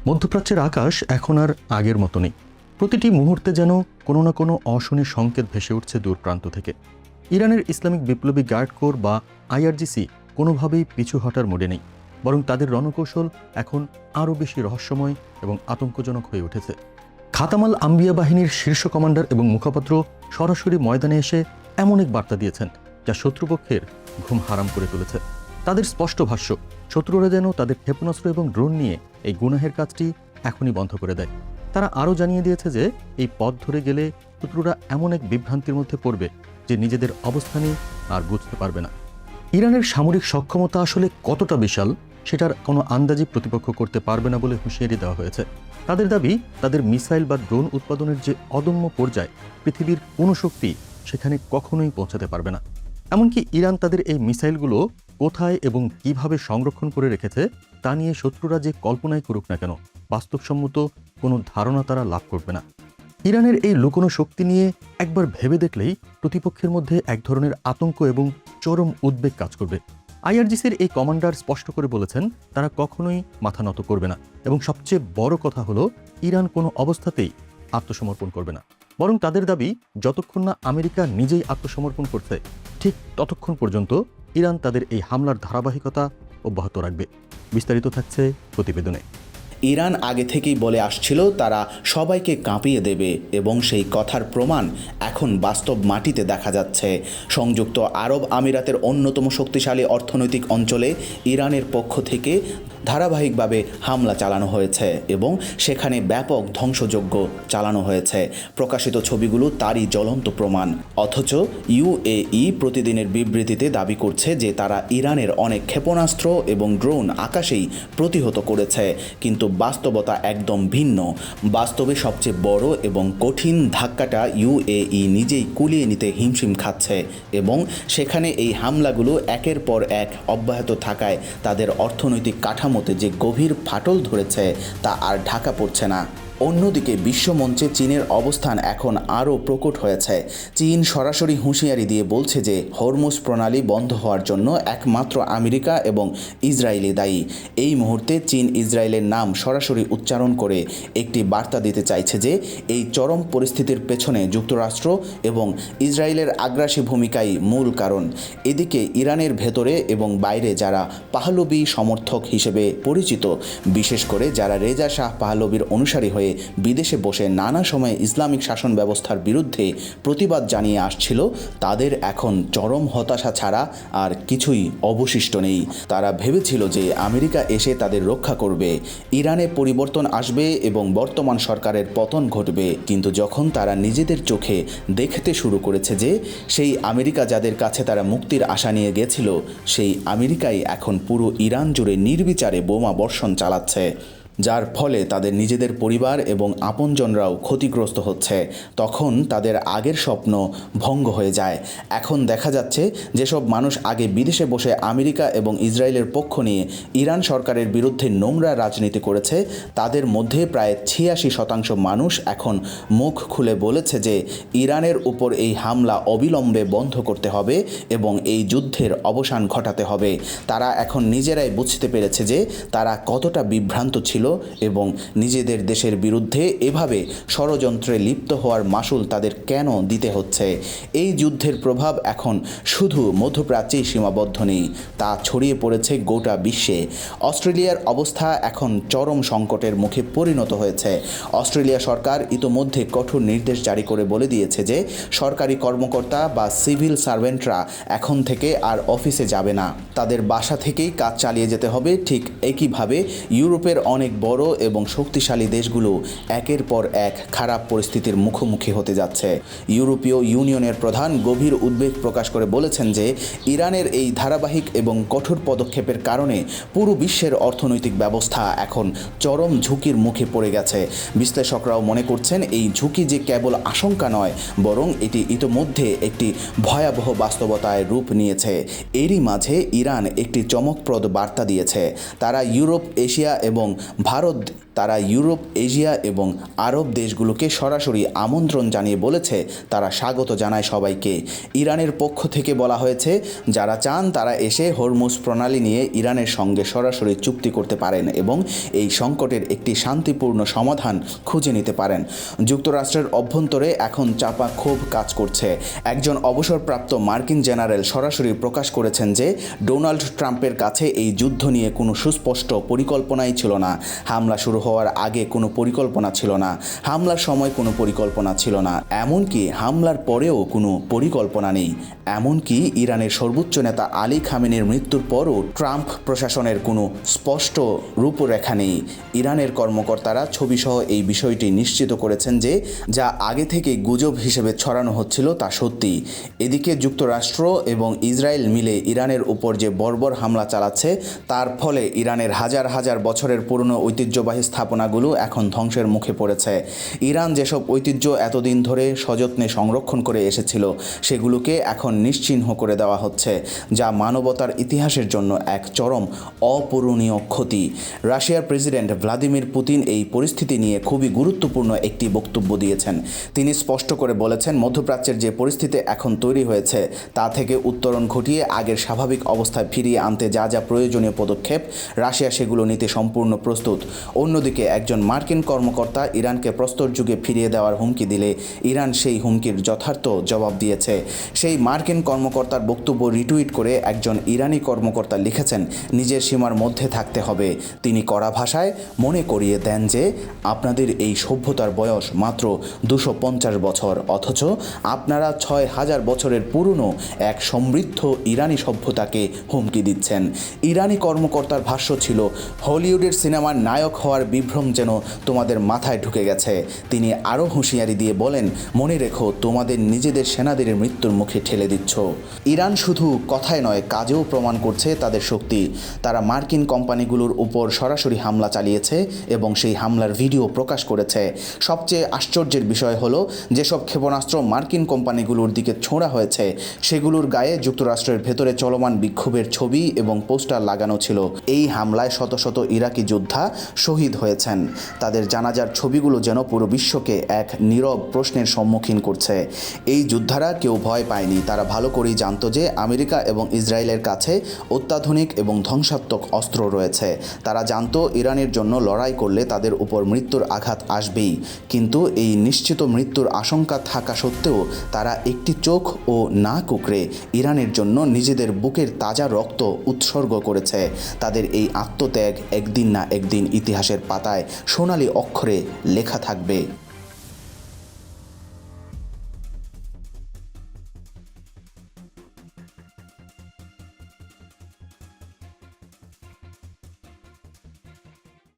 মধ্যপ্রাচ্যের আকাশ এখন আর আগের মতো নেই। প্রতিটি মুহূর্তে যেন কোনো না কোনো অশনি সংকেত ভেসে উঠছে দূর প্রান্ত থেকে। ইরানের ইসলামিক বিপ্লবী গার্ড কোর বা আইআরজিসি কোনোভাবেই পিছু হটার মোডে নেই, বরং তাদের রণকৌশল এখন আরও বেশি রহস্যময় এবং আতঙ্কজনক হয়ে উঠেছে। খাতামাল আম্বিয়া বাহিনীর শীর্ষ কমান্ডার এবং মুখপাত্র সরাসরি ময়দানে এসে এমন এক বার্তা দিয়েছেন যা শত্রুপক্ষের ঘুম হারাম করে তুলেছে। তাদের স্পষ্ট ভাষ্য, শত্রুরা যেন তাদের ক্ষেপণাস্ত্র এবং ড্রোন নিয়ে এই গুনাহের কাজটি এখনই বন্ধ করে দেয়। তারা আরও জানিয়ে দিয়েছে যে এই পথ ধরে গেলে শত্রুরা এমন এক বিভ্রান্তির মধ্যে পড়বে যে নিজেদের অবস্থানই আর বুঝতে পারবে না। ইরানের সামরিক সক্ষমতা আসলে কতটা বিশাল সেটার কোনো আন্দাজই প্রতিপক্ষ করতে পারবে না বলে হুঁশিয়ারি দেওয়া হয়েছে। তাদের দাবি, তাদের মিসাইল বা ড্রোন উৎপাদনের যে অদম্য পর্যায়, পৃথিবীর কোনো শক্তি সেখানে কখনোই পৌঁছাতে পারবে না। এমনকি ইরান তাদের এই মিসাইলগুলো কোথায় এবং কিভাবে সংরক্ষণ করে রেখেছে তা নিয়ে শত্রুরা যে কল্পনাই করুক না কেন, বাস্তবসম্মত কোনো ধারণা তারা লাভ করবে না। ইরানের এই লুকোনো শক্তি নিয়ে একবার ভেবে দেখলেই প্রতিপক্ষের মধ্যে এক ধরনের আতঙ্ক এবং চরম উদ্বেগ কাজ করবে। আইআরজিসির এই কমান্ডার স্পষ্ট করে বলেছেন তারা কখনোই মাথা নত করবে না, এবং সবচেয়ে বড় কথা হলো ইরান কোনো অবস্থাতেই আত্মসমর্পণ করবে না। বরং তাদের দাবি, যতক্ষণ না আমেরিকা নিজেই আত্মসমর্পণ করছে ঠিক ততক্ষণ পর্যন্ত ইরান তাদের এই হামলার ধারাবাহিকতা অব্যাহত রাখবে। বিস্তারিত থাকছে প্রতিবেদনে। ইরান আগে থেকেই বলে আসছিল তারা সবাইকে কাঁপিয়ে দেবে, এবং সেই কথার প্রমাণ এখন বাস্তব মাটিতে দেখা যাচ্ছে। সংযুক্ত আরব আমিরাতের অন্যতম শক্তিশালী অর্থনৈতিক অঞ্চলে ইরানের পক্ষ থেকে ধারাবাহিকভাবে হামলা চালানো হয়েছে এবং সেখানে ব্যাপক ধ্বংসযজ্ঞ চালানো হয়েছে। প্রকাশিত ছবিগুলো তারই জ্বলন্ত প্রমাণ। অথচ ইউএই প্রতিদিনের বিবৃতিতে দাবি করছে যে তারা ইরানের অনেক ক্ষেপণাস্ত্র এবং ড্রোন আকাশেই প্রতিহত করেছে, কিন্তু বাস্তবতা একদম ভিন্ন। বাস্তবে সবচেয়ে বড় এবং কঠিন ধাক্কাটা ইউএই নিজেই কুলিয়ে নিতে হিমশিম খাচ্ছে, এবং সেখানে এই হামলাগুলো একের পর এক অব্যাহত থাকায় তাদের অর্থনৈতিক কাঠামোতে যে গভীর ফাটল ধরেছে তা আর ঢাকা পড়ছে না। অন্যদিকে বিশ্বমঞ্চে চীনের অবস্থান এখন আরও প্রকট হয়েছে। চীন সরাসরি হুঁশিয়ারি দিয়ে বলছে যে হরমুজ প্রণালী বন্ধ হওয়ার জন্য একমাত্র আমেরিকা এবং ইসরায়েলই দায়ী। এই মুহূর্তে চীন ইসরায়েলের নাম সরাসরি উচ্চারণ করে একটি বার্তা দিতে চাইছে যে এই চরম পরিস্থিতির পেছনে যুক্তরাষ্ট্র এবং ইসরায়েলের আগ্রাসী ভূমিকাই মূল কারণ। এদিকে ইরানের ভেতরে এবং বাইরে যারা পাহলবি সমর্থক হিসেবে পরিচিত, বিশেষ করে যারা রেজা শাহ পাহলবির অনুসারী হয়ে বিদেশে বসে নানা সময়ে ইসলামিক শাসন ব্যবস্থার বিরুদ্ধে প্রতিবাদ জানিয়ে আসছিল, তাদের এখন চরম হতাশা ছাড়া আর কিছুই অবশিষ্ট নেই। তারা ভেবেছিল যে আমেরিকা এসে তাদের রক্ষা করবে, ইরানে পরিবর্তন আসবে এবং বর্তমান সরকারের পতন ঘটবে। কিন্তু যখন তারা নিজেদের চোখে দেখতে শুরু করেছে যে সেই আমেরিকা যাদের কাছে তারা মুক্তির আশা নিয়ে গেছিল, সেই আমেরিকাই এখন পুরো ইরান জুড়ে নির্বিচারে বোমা বর্ষণ চালাচ্ছে, যার ফলে তাদের নিজেদের পরিবার এবং আপনজনরাও ক্ষতিগ্রস্ত হচ্ছে, তখন তাদের আগের স্বপ্ন ভঙ্গ হয়ে যায়। এখন দেখা যাচ্ছে যেসব মানুষ আগে বিদেশে বসে আমেরিকা এবং ইসরায়েলের পক্ষ নিয়ে ইরান সরকারের বিরুদ্ধে নোংরা রাজনীতি করেছে, তাদের মধ্যে প্রায় ৮৬% মানুষ এখন মুখ খুলে বলেছে যে ইরানের উপর এই হামলা অবিলম্বে বন্ধ করতে হবে এবং এই যুদ্ধের অবসান ঘটাতে হবে। তারা এখন নিজেরাই বুঝতে পেরেছে যে তারা কতটা বিভ্রান্ত ছিল এবং নিজেদের দেশের বিরুদ্ধে এভাবে ষড়যন্ত্রে লিপ্ত হওয়ার মাসুল তাদের কেন দিতে হচ্ছে। এই যুদ্ধের প্রভাব এখন শুধু মধ্যপ্রাচ্যেই সীমাবদ্ধ নেই, তা ছড়িয়ে পড়েছে গোটা বিশ্বে। অস্ট্রেলিয়ার অবস্থা এখন চরম সংকটের মুখে পরিণত হয়েছে। অস্ট্রেলিয়া সরকার ইতোমধ্যে কঠোর নির্দেশ জারি করে বলে দিয়েছে যে সরকারি কর্মকর্তা বা সিভিল সার্ভেন্টরা এখন থেকে আর অফিসে যাবে না, তাদের বাসা থেকেই কাজ চালিয়ে যেতে হবে। ঠিক একইভাবে ইউরোপের অনেক বড় এবং শক্তিশালী দেশগুলো একের পর এক খারাপ পরিস্থিতির মুখোমুখি হতে যাচ্ছে। ইউরোপীয় ইউনিয়নের প্রধান গভীর উদ্বেগ প্রকাশ করে বলেছেন যে ইরানের এই ধারাবাহিক এবং কঠোর পদক্ষেপের কারণে পুরো বিশ্বের অর্থনৈতিক ব্যবস্থা এখন চরম ঝুঁকির মুখে পড়ে গেছে। বিশ্লেষকরাও মনে করছেন এই ঝুঁকি যে কেবল আশঙ্কা নয়, বরং এটি ইতোমধ্যে একটি ভয়াবহ বাস্তবতায় রূপ নিয়েছে। এরই মাঝে ইরান একটি চমকপ্রদ বার্তা দিয়েছে। তারা ইউরোপ, এশিয়া এবং ভারত তারা ইউরোপ, এশিয়া এবং আরব দেশগুলোকে সরাসরি আমন্ত্রণ জানিয়ে বলেছে তারা স্বাগত জানায় সবাইকে। ইরানের পক্ষ থেকে বলা হয়েছে যারা চান তারা এসে হরমুজ প্রণালী নিয়ে ইরানের সঙ্গে সরাসরি চুক্তি করতে পারেন এবং এই সংকটের একটি শান্তিপূর্ণ সমাধান খুঁজে নিতে পারেন। যুক্তরাষ্ট্রের অভ্যন্তরে এখন চাপা ক্ষোভ কাজ করছে। একজন অবসরপ্রাপ্ত মার্কিন জেনারেল সরাসরি প্রকাশ করেছেন যে ডোনাল্ড ট্রাম্পের কাছে এই যুদ্ধ নিয়ে কোনো সুস্পষ্ট পরিকল্পনাই ছিল না। হামলা শুরু হওয়ার আগে কোনো পরিকল্পনা ছিল না, হামলার সময় কোনো পরিকল্পনা ছিল না, এমনকি হামলার পরেও কোনো পরিকল্পনা নেই। এমনকি ইরানের সর্বোচ্চ নেতা আলী খামেনির মৃত্যুর পরও ট্রাম্প প্রশাসনের কোনো স্পষ্ট রূপরেখা নেই। ইরানের কর্মকর্তারা ছবিসহ এই বিষয়টি নিশ্চিত করেছেন যে যা আগে থেকেই গুজব হিসেবে ছড়ানো হচ্ছিল তা সত্যি। এদিকে যুক্তরাষ্ট্র এবং ইসরায়েল মিলে ইরানের উপর যে বর্বর হামলা চালাচ্ছে তার ফলে ইরানের হাজার হাজার বছরের পুরনো ঐতিহ্যবাহী স্থাপনাগুলো এখন ধ্বংসের মুখে পড়েছে। ইরান যেসব ঐতিহ্য এতদিন ধরে সযত্নে সংরক্ষণ করে এসেছিল সেগুলোকে এখন নিশ্চিহ্ন করে দেওয়া হচ্ছে, যা মানবতার ইতিহাসের জন্য এক চরম অপূরণীয় ক্ষতি। রাশিয়ার প্রেসিডেন্ট ভ্লাদিমির পুতিন এই পরিস্থিতি নিয়ে খুবই গুরুত্বপূর্ণ একটি বক্তব্য দিয়েছেন। তিনি স্পষ্ট করে বলেছেন মধ্যপ্রাচ্যের যে পরিস্থিতি এখন তৈরি হয়েছে তা থেকে উত্তরণ ঘটিয়ে আগের স্বাভাবিক অবস্থায় ফিরিয়ে আনতে যা যা প্রয়োজনীয় পদক্ষেপ রাশিয়া সেগুলো নিতে সম্পূর্ণ প্রস্তুত। অন্যদিকে একজন মার্কিন কর্মকর্তা ইরানকে প্রস্তর যুগে ফিরিয়ে দেওয়ার হুমকি দিলে ইরান সেই হুমকির যথার্থ জবাব দিয়েছে। সেই মার্কিন কর্মকর্তার বক্তব্য রিটুইট করে একজন ইরানি কর্মকর্তা লিখেছেন নিজের সীমার মধ্যে থাকতে হবে। তিনি কড়া ভাষায় মনে করিয়ে দেন যে আপনাদের এই সভ্যতার বয়স মাত্র 250 বছর, অথচ আপনারা 6000 বছরের পুরনো এক সমৃদ্ধ ইরানি সভ্যতাকে হুমকি দিচ্ছেন। ইরানি কর্মকর্তার ভাষ্য ছিল হলিউডের সিনেমার নায়ক হওয়ার বিভ্রম যেন তোমাদের মাথায় ঢুকে গেছে। তিনি আরও হুঁশিয়ারি দিয়ে বলেন মনে রেখো তোমাদের নিজেদের সেনাদের মৃত্যুর মুখে ঠেলে দিচ্ছ। ইরান শুধু কথায় নয় কাজেও প্রমাণ করছে তাদের শক্তি। তারা মার্কিন কোম্পানিগুলোর উপর সরাসরি হামলা চালিয়েছে এবং সেই হামলার ভিডিও প্রকাশ করেছে। সবচেয়ে আশ্চর্যের বিষয় হলো যেসব ক্ষেপণাস্ত্র মার্কিন কোম্পানিগুলোর দিকে ছোঁড়া হয়েছে সেগুলোর গায়ে যুক্তরাষ্ট্রের ভেতরে চলমান বিক্ষোভের ছবি এবং পোস্টার লাগানো ছিল। এই হামলায় শত শত ইরাকি যোদ্ধা শহীদ হয়েছেন। তাদের জানাজার ছবিগুলো যেন পুরো বিশ্বকে এক নীরব প্রশ্নের সম্মুখীন করছে। এই যোদ্ধারা কেউ ভয় পায়নি। তারা ভালো করেই জানতো যে আমেরিকা এবং ইসরায়েলের কাছে অত্যাধুনিক এবং ধ্বংসাত্মক অস্ত্র রয়েছে। তারা জানতো ইরানের জন্য লড়াই করলে তাদের উপর মৃত্যুর আঘাত আসবেই, কিন্তু এই নিশ্চিত মৃত্যুর আশঙ্কা থাকা সত্ত্বেও তারা একটি চোখ ও না কুঁকড়ে ইরানের জন্য নিজেদের বুকের তাজা রক্ত উৎসর্গ করেছে। তাদের এই আত্মত্যাগ একদিন না একদিন ইতিহাসের পাতায় সোনালী অক্ষরে লেখা থাকবে।